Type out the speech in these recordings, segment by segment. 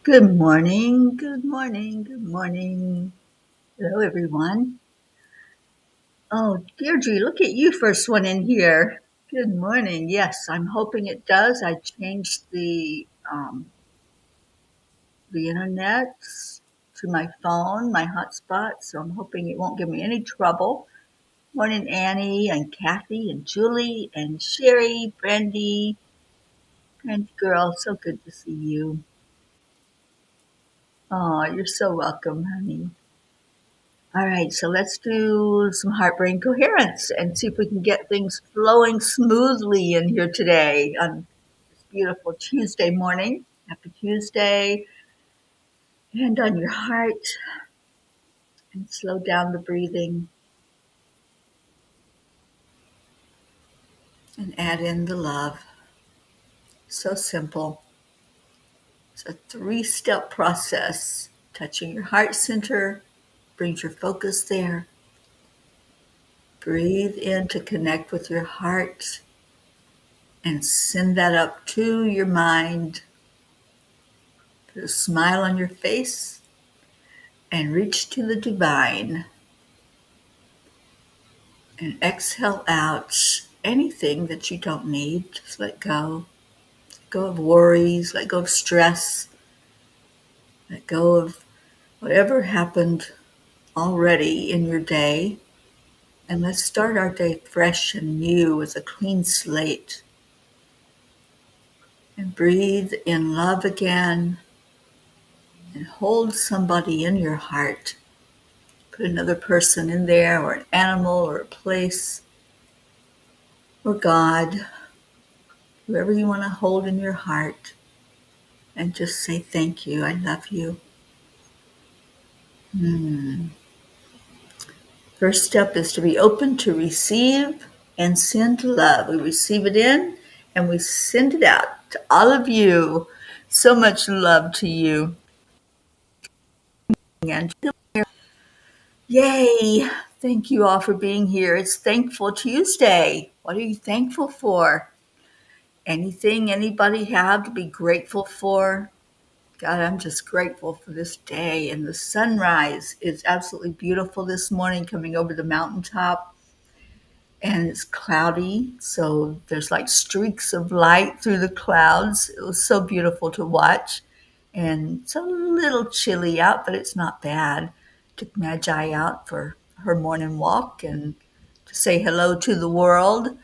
Good morning, good morning, good morning. Hello, everyone. Oh, Deirdre, look at you, first one in here. Good morning. Yes, I'm hoping it does. I changed the internet to my phone, my hotspot, so I'm hoping it won't give me any trouble. Morning, Annie and Kathy and Julie and Sherry, Brandy girl. So good to see you. Oh, you're so welcome, honey. All right, so let's do some heart brain coherence and see if we can get things flowing smoothly in here today on this beautiful Tuesday morning. Happy Tuesday. Hand on your heart and slow down the breathing. and add in the love. So simple. It's a 3-step process. Touching your heart center brings your focus there. Breathe in to connect with your heart and send that up to your mind. Put a smile on your face and reach to the divine. And exhale out anything that you don't need. Just let go. Let go of worries, let go of stress, let go of whatever happened already in your day. And let's start our day fresh and new with a clean slate. And breathe in love again and hold somebody in your heart. Put another person in there, or an animal, or a place, or God, whoever you want to hold in your heart, and just say thank you. I love you. First step is to be open to receive and send love. We receive it in and we send it out to all of you. So much love to you. And yay! Thank you all for being here. It's Thankful Tuesday. What are you thankful for? Anything anybody have to be grateful for? God, I'm just grateful for this day. And the sunrise is absolutely beautiful this morning coming over the mountaintop. And it's cloudy, so there's like streaks of light through the clouds. It was so beautiful to watch. And it's a little chilly out, but it's not bad. Took Magi out for her morning walk and to say hello to the world.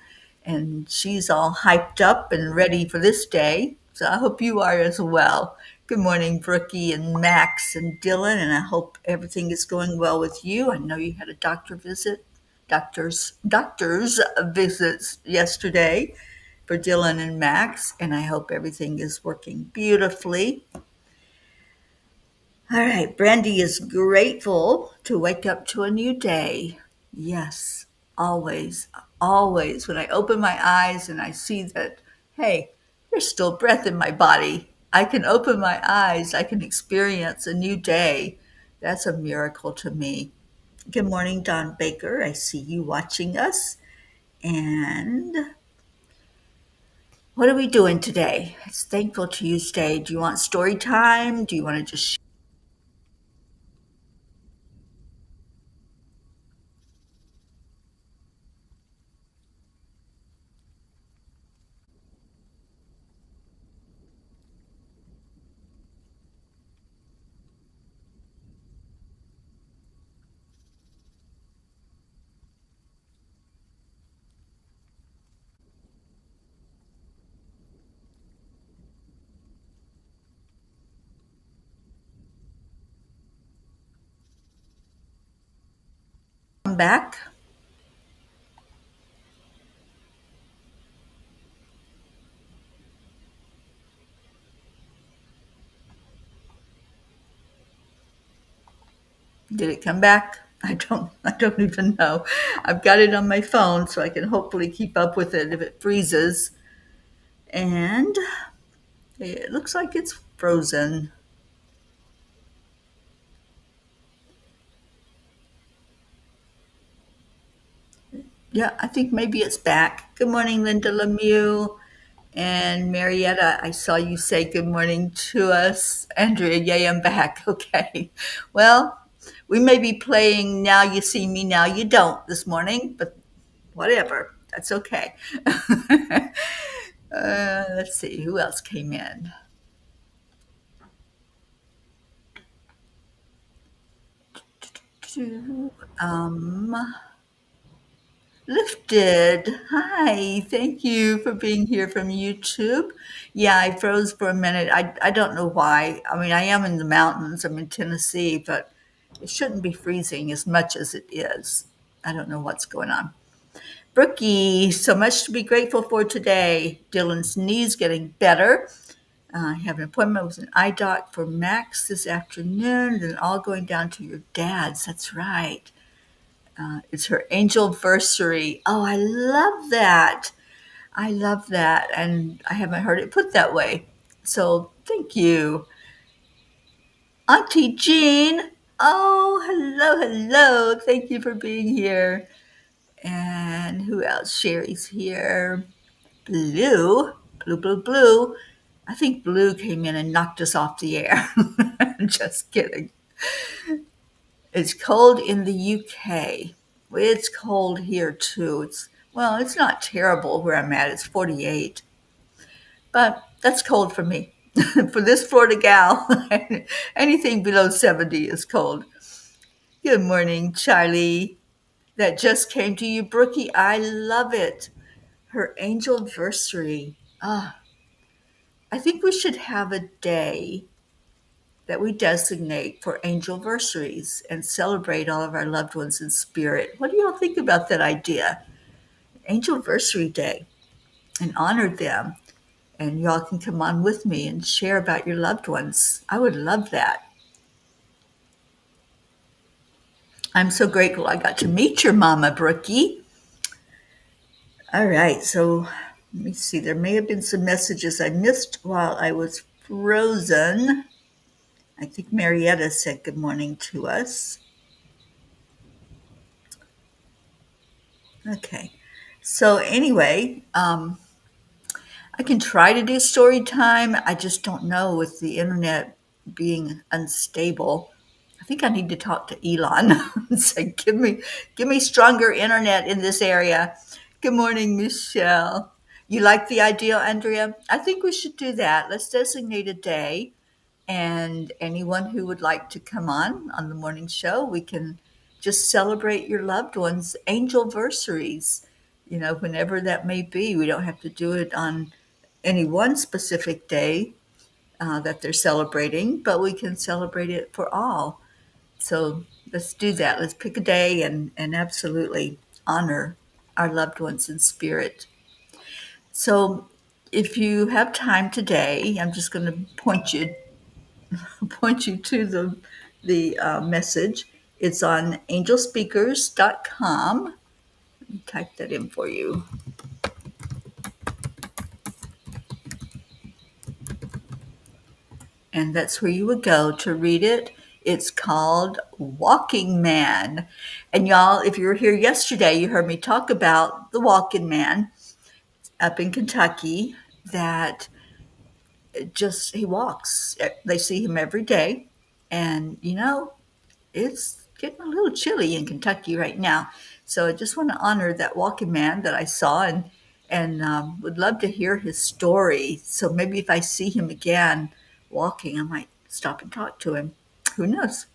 And she's all hyped up and ready for this day. So I hope you are as well. Good morning, Brookie and Max and Dylan, and I hope everything is going well with you. I know you had a doctor's visits yesterday for Dylan and Max, and I hope everything is working beautifully. All right, Brandy is grateful to wake up to a new day. Yes, always, always. When I open my eyes and I see that, hey, there's still breath in my body, I can open my eyes, I can experience a new day. That's a miracle to me. Good morning, Don Baker. I see you watching us. And what are we doing today? It's Thankful Tuesday. Do you want story time? Do you want to just come back? Did it come back? I don't even know. I've got it on my phone so I can hopefully keep up with it if it freezes. And it looks like it's frozen. Yeah, I think maybe it's back. Good morning, Linda Lemieux. And Marietta, I saw you say good morning to us. Andrea, yay, I'm back. Okay. Well, we may be playing Now You See Me, Now You Don't this morning, but whatever. That's okay. Let's see, who else came in? Um, Lifted. Hi, thank you for being here from YouTube. Yeah, I froze for a minute. I don't know why. I mean, I am in the mountains. I'm in Tennessee, but it shouldn't be freezing as much as it is. I don't know what's going on. Brookie, so much to be grateful for today. Dylan's knee's getting better. I have an appointment with an eye doc for Max this afternoon, and all going down to your dad's. That's right. It's her angelversary. Oh, I love that. I love that, and I haven't heard it put that way. So thank you. Auntie Jean. Oh, hello, hello. Thank you for being here. And who else? Sherry's here. Blue. Blue, blue, blue. I think Blue came in and knocked us off the air. Just kidding. It's cold in the UK. It's cold here too. It's not terrible where I'm at. It's 48, but that's cold for me. For this Florida gal, anything below 70 is cold. Good morning, Charlie. That just came to you, Brookie. I love it. Her angelversary. I think we should have a day that we designate for angelversaries and celebrate all of our loved ones in spirit. What do y'all think about that idea? Angelversary Day, and honor them. And y'all can come on with me and share about your loved ones. I would love that. I'm so grateful I got to meet your mama, Brookie. All right, so let me see. There may have been some messages I missed while I was frozen. I think Marietta said good morning to us. Okay. So anyway, I can try to do story time. I just don't know with the internet being unstable. I think I need to talk to Elon and say, give me stronger internet in this area. Good morning, Michelle. You like the idea, Andrea? I think we should do that. Let's designate a day, and anyone who would like to come on the morning show, we can just celebrate your loved ones' angelversaries, whenever that may be. We don't have to do it on any one specific day that they're celebrating, but we can celebrate it for all. So let's do that. Let's pick a day and absolutely honor our loved ones in spirit. So if you have time today, I'm just going to point you to the message. It's on angelspeakers.com. Let me type that in for you. And that's where you would go to read it. It's called Walking Man. And y'all, if you were here yesterday, you heard me talk about the Walking Man up in Kentucky that he walks. They see him every day. And, it's getting a little chilly in Kentucky right now. So I just want to honor that walking man that I saw and would love to hear his story. So maybe if I see him again walking, I might stop and talk to him. Who knows?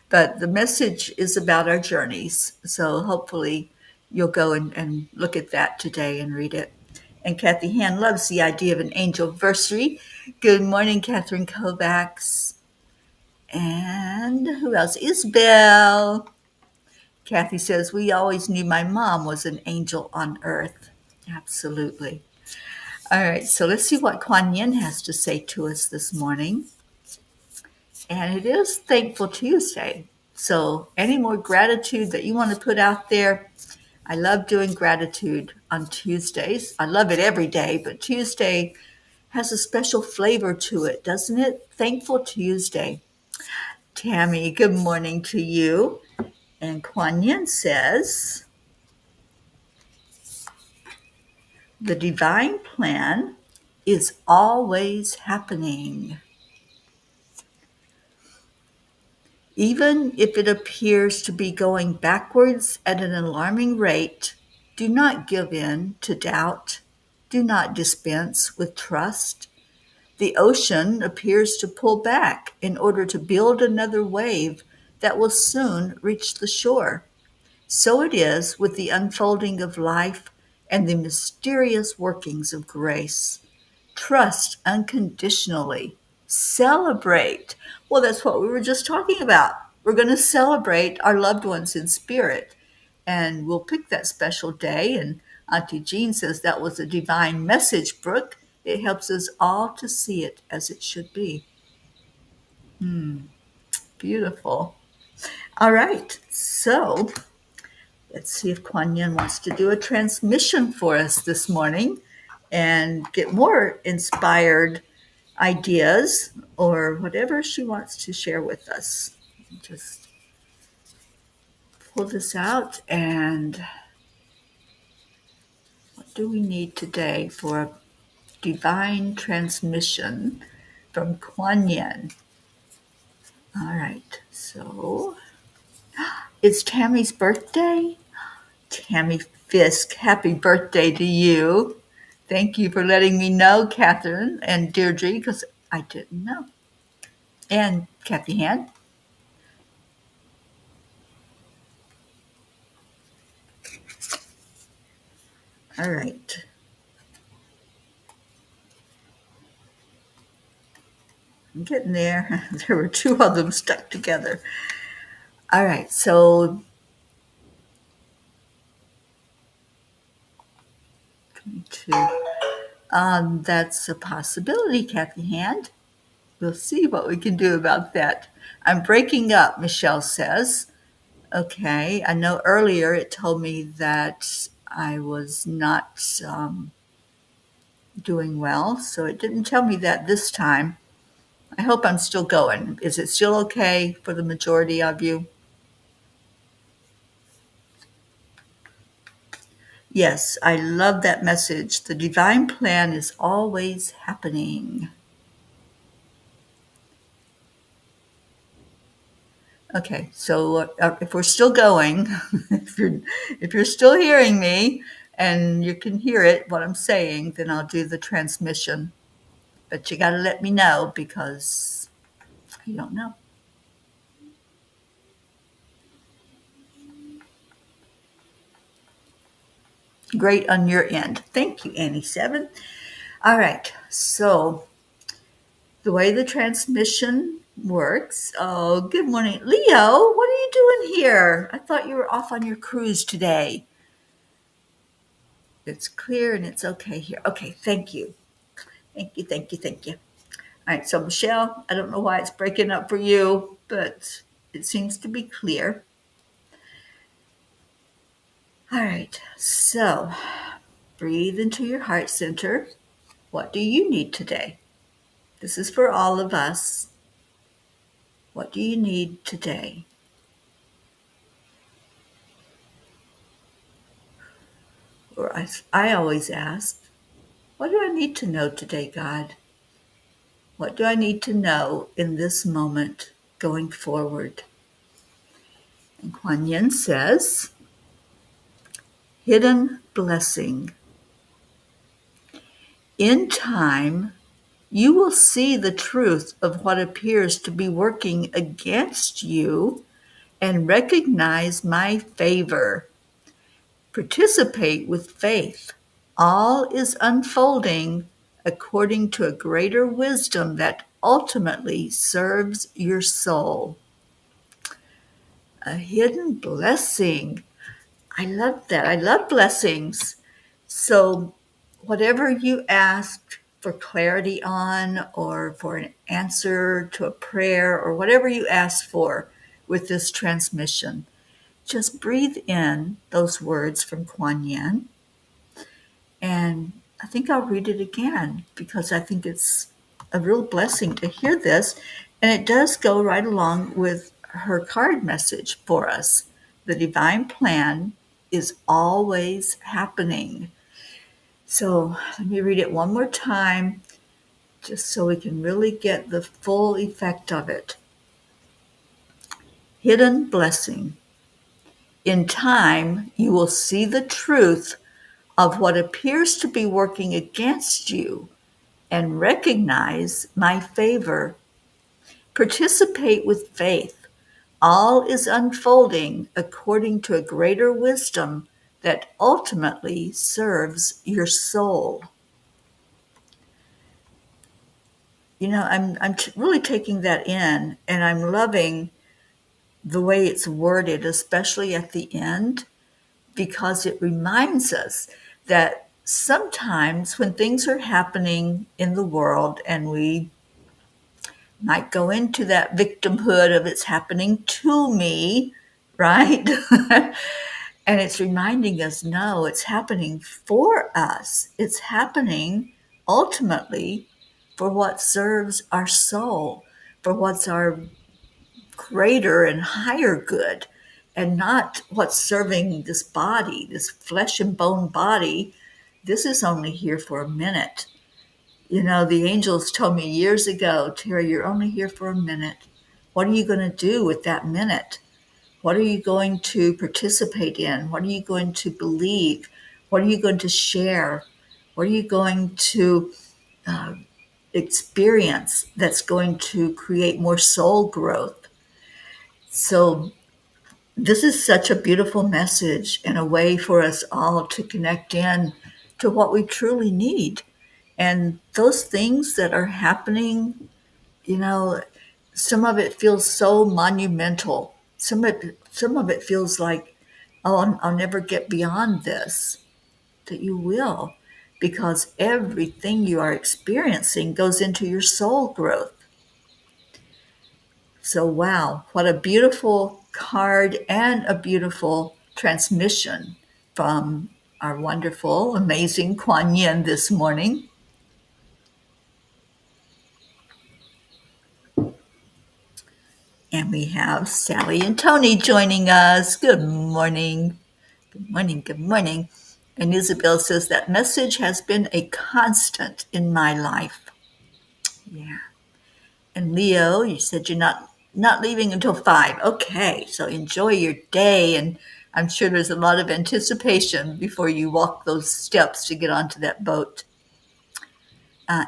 But the message is about our journeys. So hopefully you'll go and look at that today and read it. And Kathy Han loves the idea of an angelversary. Good morning, Catherine Kovacs. And who else? Isabel. Kathy says, we always knew my mom was an angel on earth. Absolutely. All right, so let's see what Kuan Yin has to say to us this morning. And it is Thankful Tuesday. So any more gratitude that you want to put out there? I love doing gratitude on Tuesdays. I love it every day, but Tuesday has a special flavor to it, doesn't it? Thankful Tuesday. Tammy, good morning to you. And Kuan Yin says, the divine plan is always happening. Even if it appears to be going backwards at an alarming rate, do not give in to doubt. Do not dispense with trust. The ocean appears to pull back in order to build another wave that will soon reach the shore. So it is with the unfolding of life and the mysterious workings of grace. Trust unconditionally. Celebrate. Well, that's what we were just talking about. We're going to celebrate our loved ones in spirit. And we'll pick that special day. And Auntie Jean says that was a divine message, Brooke. It helps us all to see it as it should be. Beautiful. All right. So let's see if Kuan Yin wants to do a transmission for us this morning. and get more inspired ideas or whatever she wants to share with us. Just pull this out, and what do we need today for a divine transmission from Kuan Yin? All right, so it's Tammy's birthday. Tammy Fisk, happy birthday to you. Thank you for letting me know, Catherine and Deirdre, because I didn't know. And Kathy Han. All right. I'm getting there. There were two of them stuck together. All right, so that's a possibility, Kathy Hand. We'll see what we can do about that. I'm breaking up, Michelle says. Okay, I know earlier it told me that I was not doing well, so it didn't tell me that this time. I hope I'm still going. Is it still okay for the majority of you? Yes, I love that message. The divine plan is always happening. Okay, so if we're still going, if you're still hearing me and you can hear it, what I'm saying, then I'll do the transmission. But you got to let me know because I don't know. Great on your end. Thank you, Annie7. All right, so the way the transmission works. Oh, good morning. Leo, what are you doing here? I thought you were off on your cruise today. It's clear and it's okay here. Okay, thank you. Thank you, thank you, thank you. All right, so Michelle, I don't know why it's breaking up for you, but it seems to be clear. All right, so breathe into your heart center. What do you need today? This is for all of us. What do you need today? Or I always ask, what do I need to know today, God? What do I need to know in this moment going forward? And Kuan Yin says, hidden blessing. In time, you will see the truth of what appears to be working against you and recognize my favor. Participate with faith. All is unfolding according to a greater wisdom that ultimately serves your soul. A hidden blessing. I love that. I love blessings. So, whatever you asked for clarity on, or for an answer to a prayer, or whatever you asked for with this transmission, just breathe in those words from Kuan Yin. And I think I'll read it again because I think it's a real blessing to hear this. And it does go right along with her card message for us. The divine plan is always happening. So let me read it one more time just so we can really get the full effect of it. Hidden blessing. In time, you will see the truth of what appears to be working against you and recognize my favor. Participate with faith. All is unfolding according to a greater wisdom that ultimately serves your soul. You know, I'm really taking that in, and I'm loving the way it's worded, especially at the end, because it reminds us that sometimes when things are happening in the world and we might go into that victimhood of it's happening to me, right? And it's reminding us, no, it's happening for us. It's happening ultimately for what serves our soul, for what's our greater and higher good, and not what's serving this body, this flesh and bone body. This is only here for a minute. You know, the angels told me years ago, Terry, you're only here for a minute. What are you going to do with that minute? What are you going to participate in? What are you going to believe? What are you going to share? What are you going to uh, experience that's going to create more soul growth? So, this is such a beautiful message and a way for us all to connect in to what we truly need. And those things that are happening, you know, some of it feels so monumental. Some of it feels like, oh, I'll never get beyond this. That you will, because everything you are experiencing goes into your soul growth. So, wow, what a beautiful card and a beautiful transmission from our wonderful, amazing Kuan Yin this morning. And we have Sally and Tony joining us. Good morning. Good morning. Good morning. And Isabel says that message has been a constant in my life. Yeah. And Leo, you said you're not leaving until 5. Okay, so enjoy your day, and I'm sure there's a lot of anticipation before you walk those steps to get onto that boat.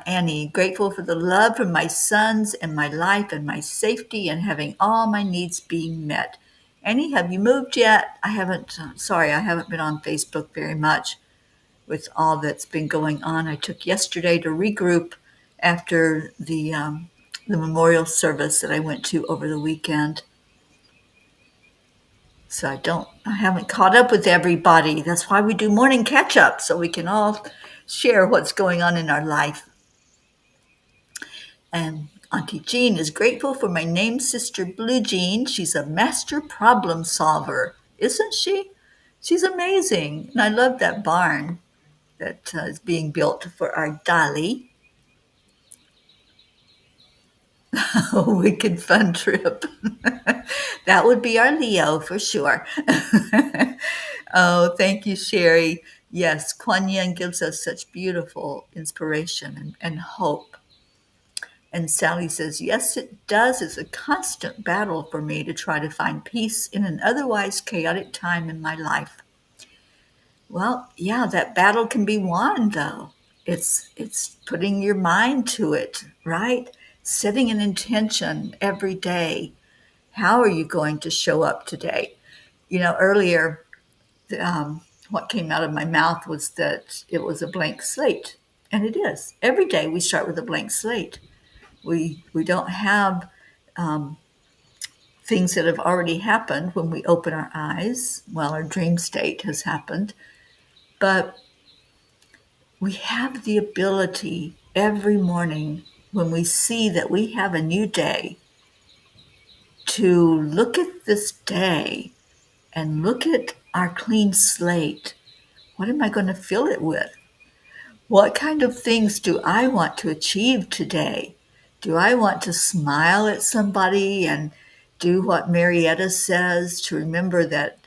Annie, grateful for the love from my sons and my life and my safety and having all my needs being met. Annie, have you moved yet? I haven't. Sorry, I haven't been on Facebook very much with all that's been going on. I took yesterday to regroup after the memorial service that I went to over the weekend. So I haven't caught up with everybody. That's why we do morning catch up, so we can all share what's going on in our life. And Auntie Jean is grateful for my name sister Blue Jean. She's a master problem solver, isn't she? She's amazing. And I love that barn that is being built for our Dolly. A wicked fun trip. That would be our Leo for sure. Oh, thank you, Sherry. Yes, Kuan Yin gives us such beautiful inspiration and hope. And Sally says, yes, it does. It's a constant battle for me to try to find peace in an otherwise chaotic time in my life. Well, yeah, that battle can be won though. It's putting your mind to it, right? Setting an intention every day. How are you going to show up today? You know, earlier, what came out of my mouth was that it was a blank slate, and it is. Every day we start with a blank slate. We don't have things that have already happened when we open our eyes. Well, our dream state has happened, but we have the ability every morning when we see that we have a new day to look at this day and look at our clean slate. What am I going to fill it with? What kind of things do I want to achieve today? Do I want to smile at somebody and do what Marietta says to remember that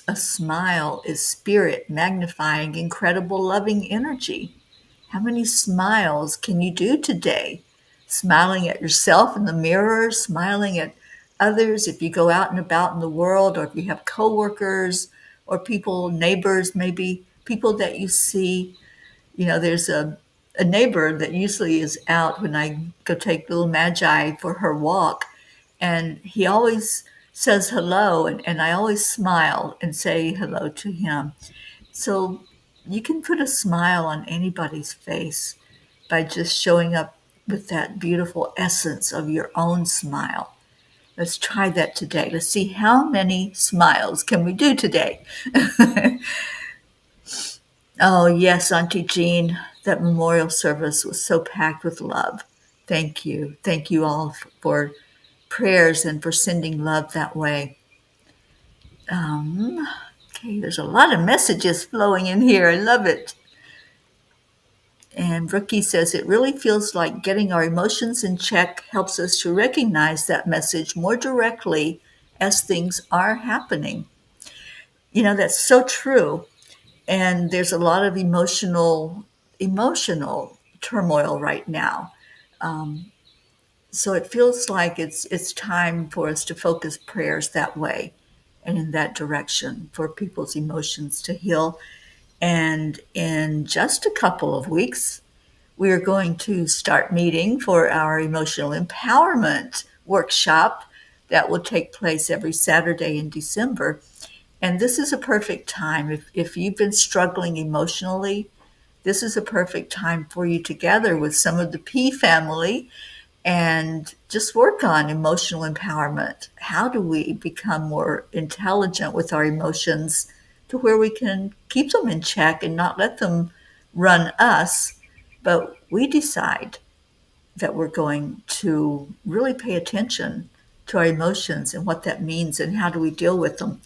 a smile is spirit magnifying incredible loving energy? How many smiles can you do today? Smiling at yourself in the mirror, smiling at others if you go out and about in the world, or if you have coworkers or people, neighbors, maybe people that you see. You know, there's a neighbor that usually is out when I go take little Magi for her walk, and he always says hello, and I always smile and say hello to him. So you can put a smile on anybody's face by just showing up with that beautiful essence of your own smile. Let's try that today. Let's see how many smiles can we do today. Oh, yes, Auntie Jean, that memorial service was so packed with love. Thank you. Thank you all for prayers and for sending love that way. Okay, Okay, there's a lot of messages flowing in here. I love it. And Brookie says it really feels like getting our emotions in check helps us to recognize that message more directly as things are happening. That's so true. And there's a lot of emotional turmoil right now. Um, so it feels like it's time for us to focus prayers that way and in that direction for people's emotions to heal. And in just a couple of weeks, we are going to start meeting for our emotional empowerment workshop that will take place every Saturday in December. And this is a perfect time. If you've been struggling emotionally, this is a perfect time for you to gather with some of the P family and just work on emotional empowerment. How do we become more intelligent with our emotions to where we can keep them in check and not let them run us, but we decide that we're going to really pay attention to our emotions and what that means and how do we deal with them.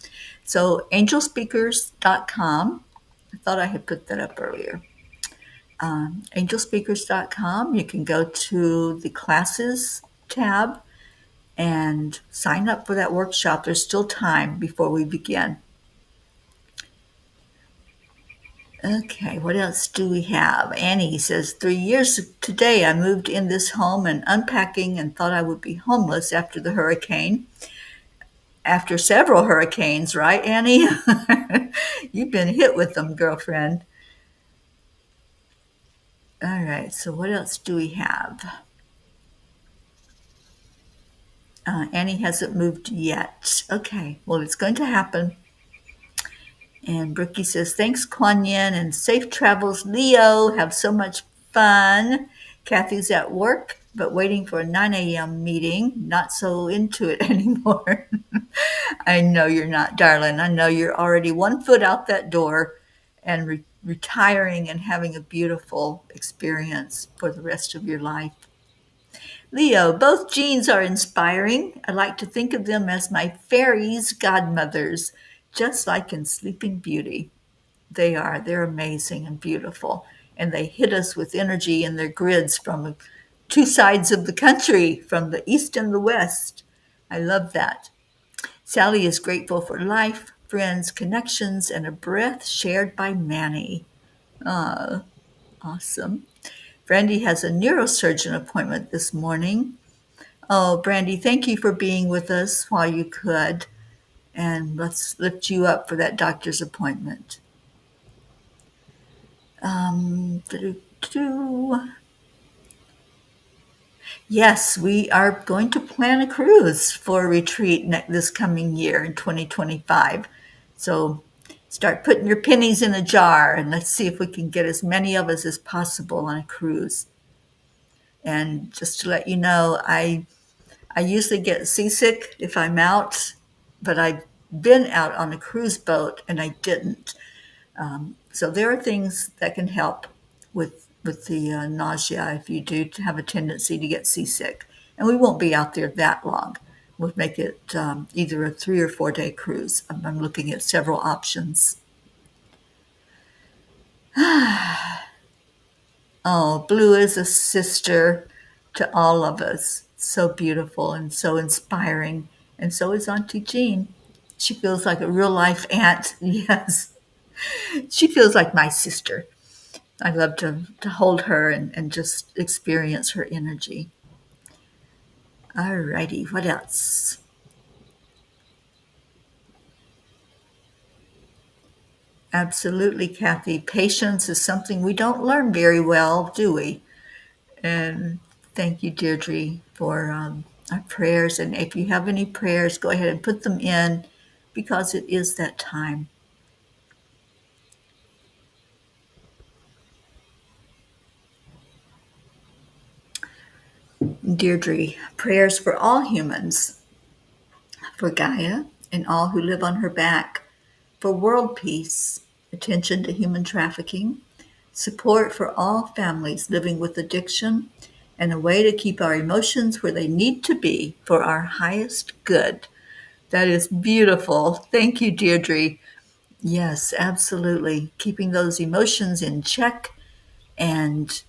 So angelspeakers.com, I thought I had put that up earlier. Angelspeakers.com, you can go to the classes tab and sign up for that workshop. There's still time before we begin. Okay, what else do we have? Annie says, 3 years today I moved in this home and unpacking and thought I would be homeless after the hurricane. After several hurricanes, right, Annie? You've been hit with them, girlfriend. All right, so what else do we have? Annie hasn't moved yet. Okay, well, it's going to happen. And Brookie says, thanks, Kuan Yin, and safe travels, Leo. Have so much fun. Kathy's at work, but waiting for a 9 a.m. meeting. Not so into it anymore. I know you're not, darling. I know you're already 1 foot out that door and retiring and having a beautiful experience for the rest of your life. Leo, both genes are inspiring. I like to think of them as my fairies' godmothers, just like in Sleeping Beauty. They are. They're amazing and beautiful. And they hit us with energy in their grids from two sides of the country, from the east and the west. I love that. Sally is grateful for life, friends, connections, and a breath shared by Manny. Ah, awesome. Brandy has a neurosurgeon appointment this morning. Oh, Brandy, thank you for being with us while you could. And let's lift you up for that doctor's appointment. Yes, we are going to plan a cruise for a retreat this coming year in 2025. So start putting your pennies in a jar and let's see if we can get as many of us as possible on a cruise. And just to let you know, I usually get seasick if I'm out, but I've been out on a cruise boat and I didn't. So there are things that can help with the nausea if you do have a tendency to get seasick. And we won't be out there that long. We'll make it either a 3 or 4 day cruise. I'm looking at several options. Oh, Blue is a sister to all of us. So beautiful and so inspiring. And so is Auntie Jean. She feels like a real life aunt. Yes. She feels like my sister. I love to hold her and just experience her energy. All righty, what else? Absolutely, Kathy. Patience is something we don't learn very well, do we? And thank you, Deirdre, for our prayers. And if you have any prayers, go ahead and put them in because it is that time. Deirdre, prayers for all humans, for Gaia and all who live on her back, for world peace, attention to human trafficking, support for all families living with addiction, and a way to keep our emotions where they need to be for our highest good. That is beautiful. Thank you, Deirdre. Yes, absolutely. Keeping those emotions in check and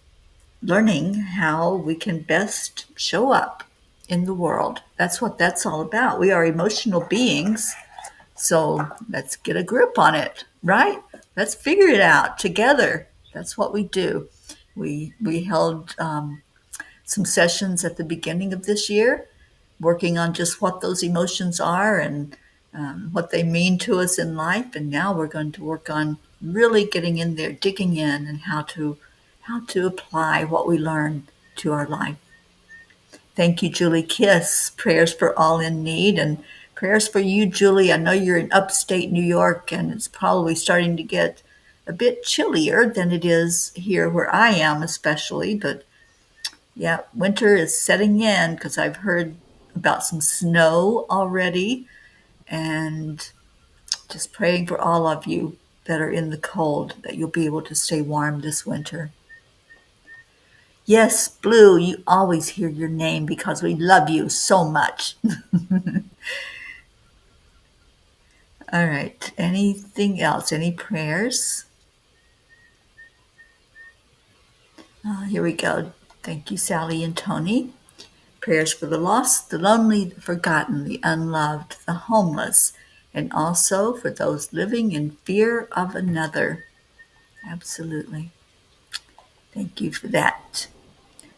learning how we can best show up in the world. That's what that's all about. We are emotional beings. So let's get a grip on it, right? Let's figure it out together. That's what we do. We held some sessions at the beginning of this year, working on just what those emotions are and what they mean to us in life. And now we're going to work on really getting in there, digging in, and how to apply what we learn to our life. Thank you, Julie Kiss. Prayers for all in need and prayers for you, Julie. I know you're in upstate New York and it's probably starting to get a bit chillier than it is here where I am, especially. But yeah, winter is setting in because I've heard about some snow already and just praying for all of you that are in the cold that you'll be able to stay warm this winter. Yes, Blue, you always hear your name because we love you so much. All right. Anything else? Any prayers? Here we go. Thank you, Sally and Tony. Prayers for the lost, the lonely, the forgotten, the unloved, the homeless, and also for those living in fear of another. Absolutely. Thank you for that.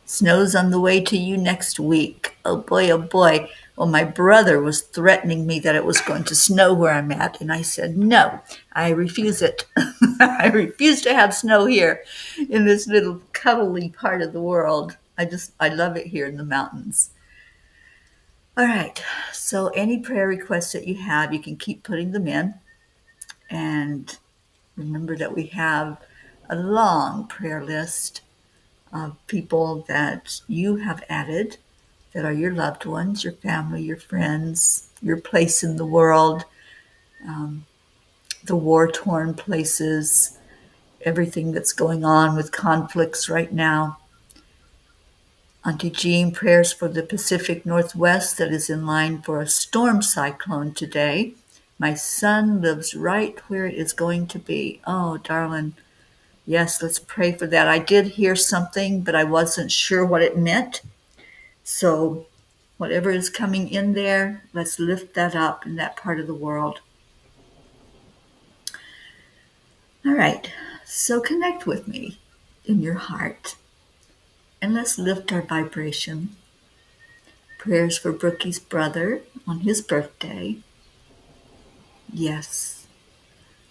Snow's on the way to you next week. Oh boy, oh boy. Well, my brother was threatening me that it was going to snow where I'm at, and I said, no, I refuse it. I refuse to have snow here in this little cuddly part of the world. I love it here in the mountains. All right, so any prayer requests that you have, you can keep putting them in. And remember that we have a long prayer list of people that you have added that are your loved ones, your family, your friends, your place in the world, um, the war torn places, everything that's going on with conflicts right now. Auntie Jean, prayers for the Pacific Northwest that is in line for a storm cyclone today. My son lives right where it is going to be. Oh, darling. Yes, let's pray for that. I did hear something, but I wasn't sure what it meant. So whatever is coming in there, let's lift that up in that part of the world. All right, so connect with me in your heart and let's lift our vibration. Prayers for Brookie's brother on his birthday. Yes,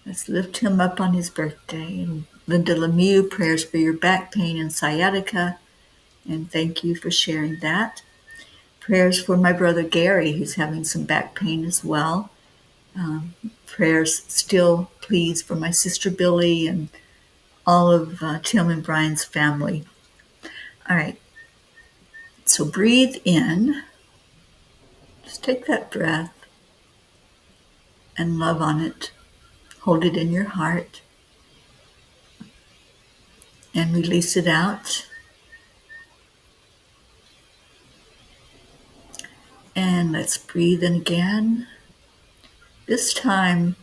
let's lift him up on his birthday. And Linda Lemieux, prayers for your back pain and sciatica. And thank you for sharing that. Prayers for my brother Gary, who's having some back pain as well. Prayers still, please, for my sister Billy and all of Tim and Brian's family. All right, so breathe in. Just take that breath and love on it. Hold it in your heart and release it out. And let's breathe in again. This time,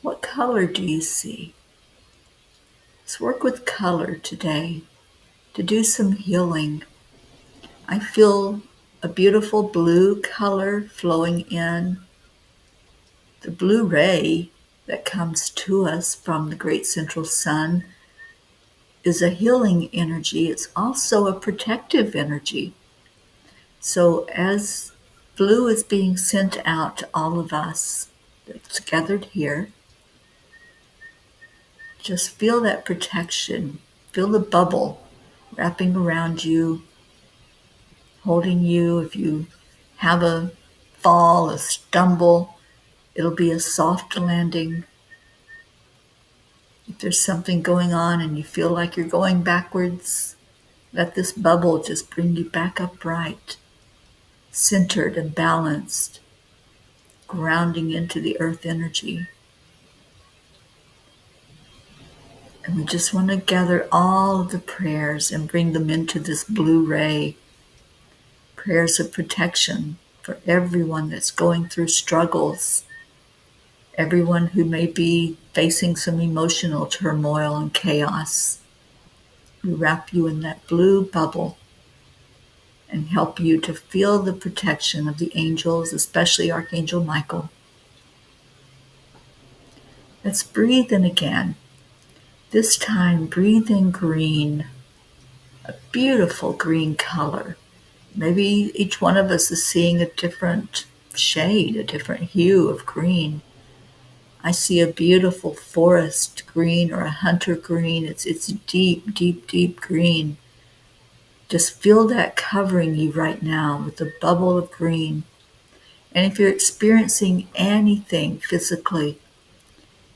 what color do you see? Let's work with color today to do some healing. I feel a beautiful blue color flowing in. The blue ray that comes to us from the great central sun is a healing energy. It's also a protective energy. So as blue is being sent out to all of us that's gathered here, just feel that protection. Feel the bubble wrapping around you, holding you. If you have a fall, a stumble, it'll be a soft landing. If there's something going on and you feel like you're going backwards, let this bubble just bring you back upright, centered and balanced, grounding into the earth energy. And we just want to gather all of the prayers and bring them into this blue ray. Prayers of protection for everyone that's going through struggles, everyone who may be facing some emotional turmoil and chaos. We wrap you in that blue bubble and help you to feel the protection of the angels, especially Archangel Michael. Let's breathe in again. This time, breathe in green, a beautiful green color. Maybe each one of us is seeing a different shade, a different hue of green. I see a beautiful forest green or a hunter green. It's deep, deep, deep green. Just feel that covering you right now with the bubble of green. And if you're experiencing anything physically,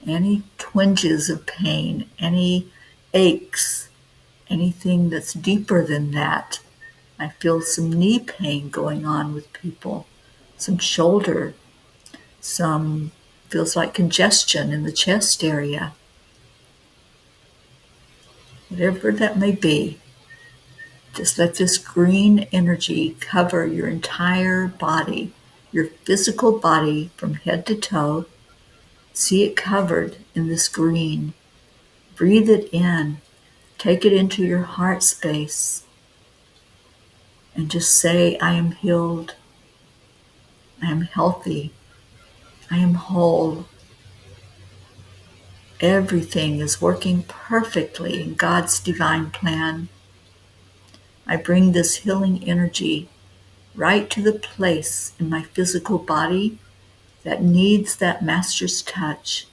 any twinges of pain, any aches, anything that's deeper than that, I feel some knee pain going on with people, some shoulder, some feels like congestion in the chest area. Whatever that may be, just let this green energy cover your entire body, your physical body from head to toe. See it covered in this green. Breathe it in. Take it into your heart space and just say, I am healed. I am healthy. I am whole. Everything is working perfectly in God's divine plan. I bring this healing energy right to the place in my physical body that needs that master's touch,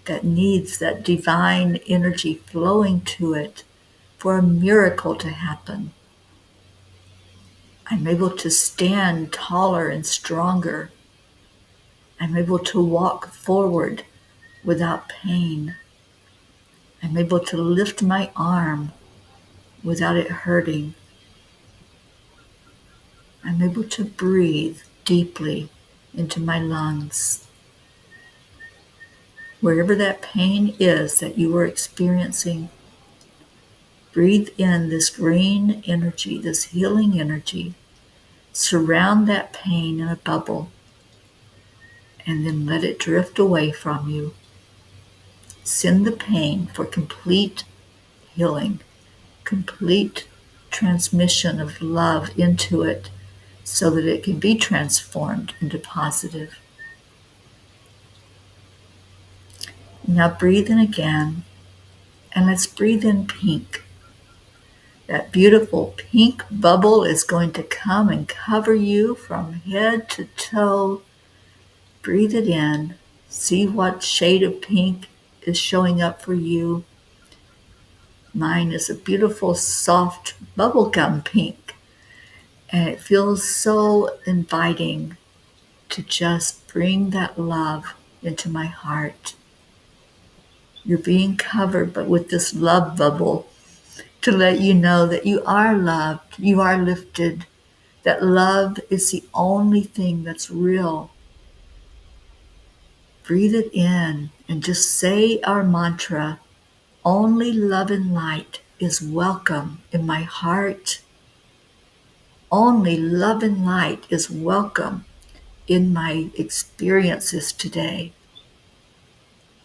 that needs that divine energy flowing to it for a miracle to happen. I'm able to stand taller and stronger. I'm able to walk forward without pain. I'm able to lift my arm without it hurting. I'm able to breathe deeply into my lungs. Wherever that pain is that you are experiencing, breathe in this green energy, this healing energy. Surround that pain in a bubble and then let it drift away from you. Send the pain for complete healing, complete transmission of love into it so that it can be transformed into positive. Now breathe in again, and let's breathe in pink. That beautiful pink bubble is going to come and cover you from head to toe. Breathe it in. See what shade of pink is showing up for you. Mine is a beautiful, soft bubblegum pink, and it feels so inviting to just bring that love into my heart. You're being covered, but with this love bubble to let you know that you are loved, you are lifted, that love is the only thing that's real. Breathe it in and just say our mantra, only love and light is welcome in my heart. Only love and light is welcome in my experiences today.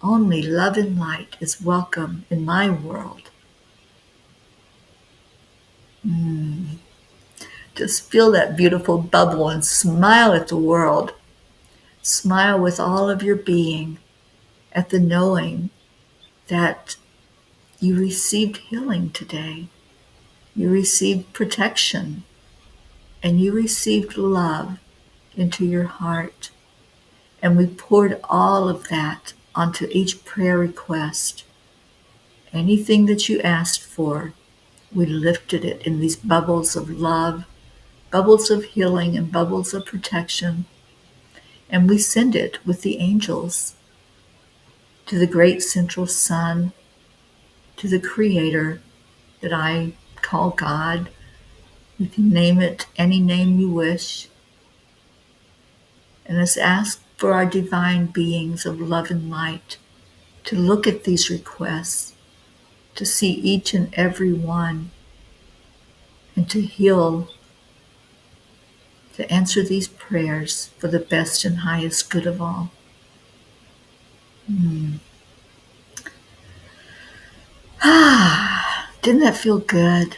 Only love and light is welcome in my world. Just feel that beautiful bubble and smile at the world. Smile with all of your being at the knowing that you received healing today. You received protection and you received love into your heart. And we poured all of that onto each prayer request. Anything that you asked for, we lifted it in these bubbles of love, bubbles of healing, and bubbles of protection. And we send it with the angels to the great central sun, to the Creator that I call God. You can name it any name you wish. And let's ask for our divine beings of love and light to look at these requests, to see each and every one, and to heal, to answer these prayers for the best and highest good of all. Hmm. Ah, didn't that feel good?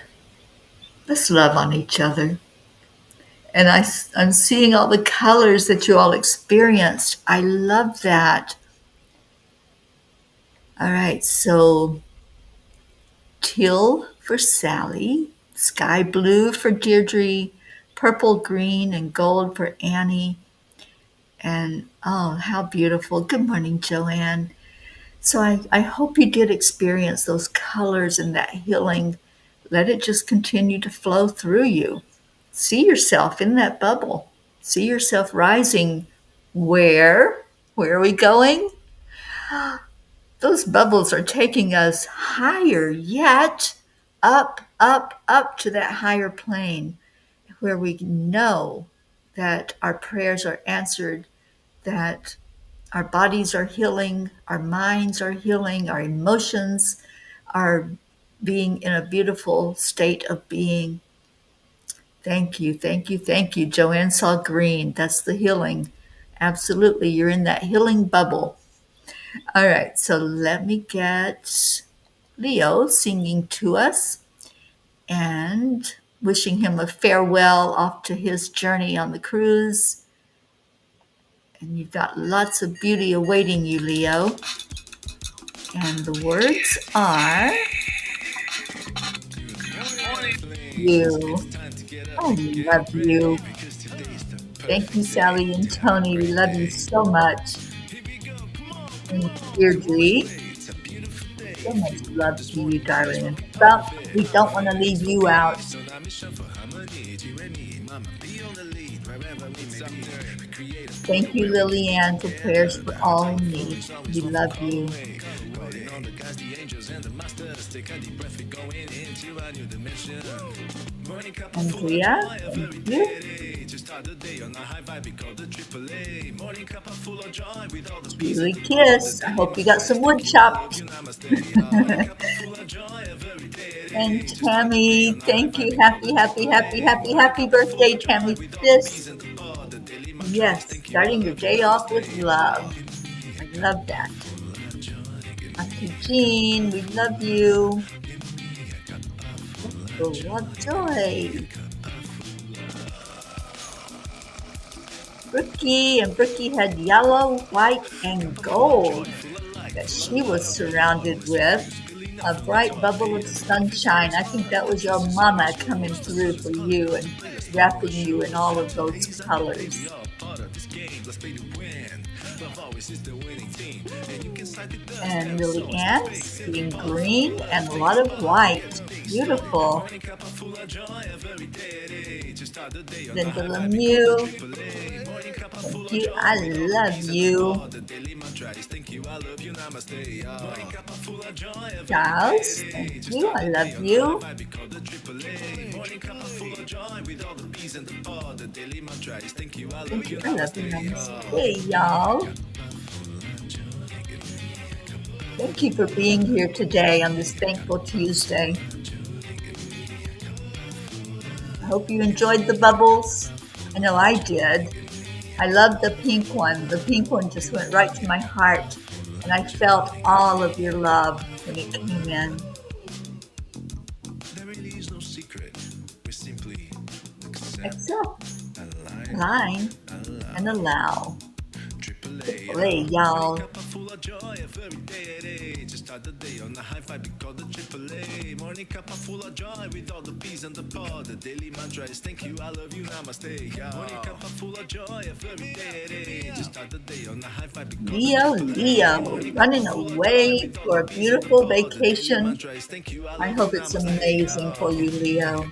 Let's love on each other. And I'm seeing all the colors that you all experienced. I love that. All right, so teal for Sally, sky blue for Deirdre, purple, green, and gold for Annie. And oh, how beautiful. Good morning, Joanne. So I hope you did experience those colors and that healing. Let it just continue to flow through you. See yourself in that bubble. See yourself rising. Where? Where are we going? Those bubbles are taking us higher yet, up, up, up to that higher plane where we know that our prayers are answered, that our bodies are healing, our minds are healing, our emotions are being in a beautiful state of being. Thank you, thank you, thank you. Joanne saw green. That's the healing. Absolutely. You're in that healing bubble. All right, so let me get Leo singing to us and wishing him a farewell off to his journey on the cruise. And you've got lots of beauty awaiting you, Leo. And the words are you. I love you. Thank you, Sally and Tony. We love you so much. And Deirdre, so much love to you, darling. But we don't want to leave you out. Thank you, Lillian, for prayers for all in need. We love you. Andrea, thank you. Julie Kiss, I hope you got some wood chopped. And Tammy, thank you. Happy, happy, happy, happy, happy birthday, Tammy Kiss. Yes, starting your day off with love. I love that. Auntie Jean, we love you. Cuppa Joy. Brookie, and Brookie had yellow, white, and gold that she was surrounded with. A bright bubble of sunshine. I think that was your mama coming through for you and wrapping you in all of those colors. And Lily Ann seeing green and a lot of white. Beautiful. Linda Lemieux, thank you. I love you. Charles, thank you. I love you. Thank you. I love you. Namaste, y'all. Thank you for being here today on this Thankful Tuesday. I hope you enjoyed the bubbles. I know I did. I love the pink one. The pink one just went right to my heart, and I felt all of your love when it came in. Accept, align, and allow. Play, y'all. Start the day on the high five, we call the AAA. Morning cup full of joy with all the peas and the pod. The daily mantra is thank you, I love you, namaste. Morning cup full of joy every day. Just start the day on the high five. Leo, running away for a beautiful vacation. I hope it's amazing for you, Leo.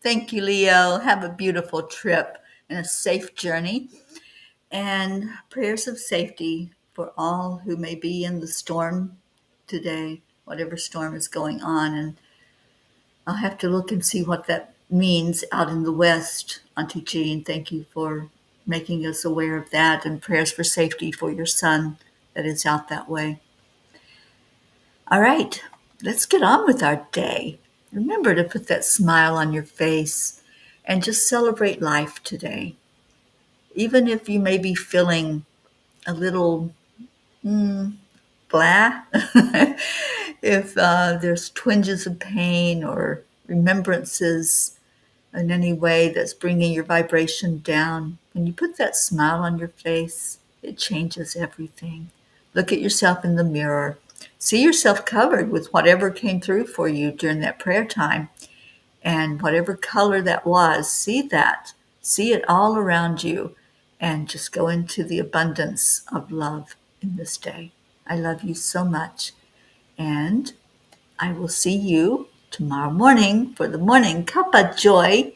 Thank you, Leo. Have a beautiful trip and a safe journey. And prayers of safety for all who may be in the storm today, whatever storm is going on. And I'll have to look and see what that means out in the West. Auntie Jean, thank you for making us aware of that, and prayers for safety for your son that is out that way. All right, let's get on with our day. Remember to put that smile on your face and just celebrate life today. Even if you may be feeling a little blah, if there's twinges of pain or remembrances in any way that's bringing your vibration down, when you put that smile on your face, it changes everything. Look at yourself in the mirror. See yourself covered with whatever came through for you during that prayer time. And whatever color that was, see that. See it all around you. And just go into the abundance of love in this day. I love you so much. And I will see you tomorrow morning for the morning Cuppa Joy